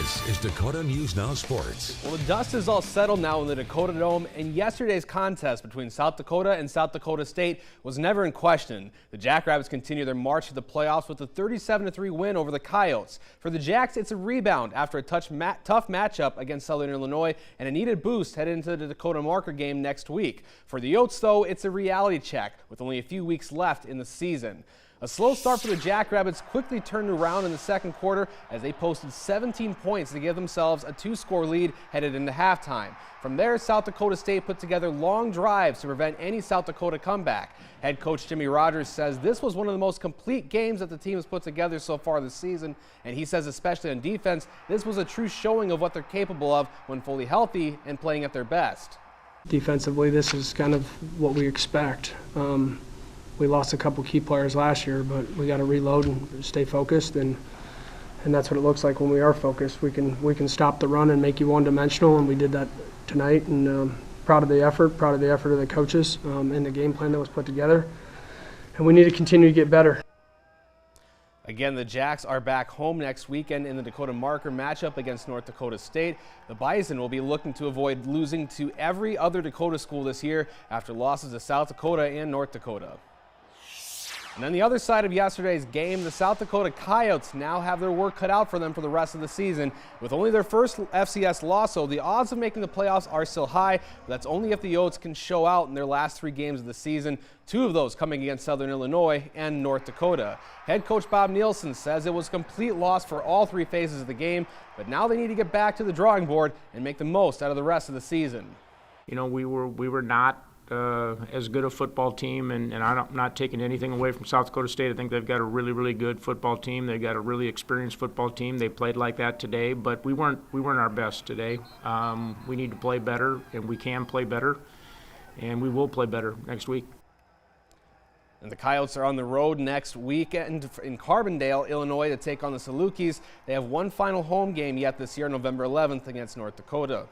This is Dakota News Now Sports. Well, the dust is all settled now in the DakotaDome, and yesterday's contest between South Dakota and South Dakota State was never in question. The Jackrabbits continue their march to the playoffs with a 37-3 win over the Coyotes. For the Jacks, it's a rebound after a tough matchup against Southern Illinois and a needed boost headed into the Dakota Marker game next week. For the Yotes, though, it's a reality check with only a few weeks left in the season. A slow start for the Jackrabbits quickly turned around in the second quarter as they posted 17 points to give themselves a 2-score lead headed into halftime. From there, South Dakota State put together long drives to prevent any South Dakota comeback. Head coach Jimmy Rogers says this was one of the most complete games that the team has put together so far this season, and he says especially on defense, this was a true showing of what they're capable of when fully healthy and playing at their best. Defensively, this is kind of what we expect. We lost a couple key players last year, but we got to reload and stay focused, and that's what it looks like when we are focused. We can stop the run and make you one-dimensional, and we did that tonight. And proud of the effort of the coaches and the game plan that was put together. And we need to continue to get better. Again, the Jacks are back home next weekend in the Dakota Marker matchup against North Dakota State. The Bison will be looking to avoid losing to every other Dakota school this year after losses to South Dakota and North Dakota. And on the other side of yesterday's game, the South Dakota Coyotes now have their work cut out for them for the rest of the season. With only their first FCS loss, so the odds of making the playoffs are still high, but that's only if the Yotes can show out in their last 3 games of the season, 2 of those coming against Southern Illinois and North Dakota. Head coach Bob Nielsen says it was a complete loss for all 3 phases of the game, but now they need to get back to the drawing board and make the most out of the rest of the season. You know, we were not as good a football team, and I'm not taking anything away from South Dakota State. I think they've got a really, really good football team. They've got a really experienced football team. They played like that today, but we weren't our best today. We need to play better, and we can play better, and we will play better next week. And the Coyotes are on the road next weekend in Carbondale, Illinois, to take on the Salukis. They have one final home game yet this year, November 11th, against North Dakota.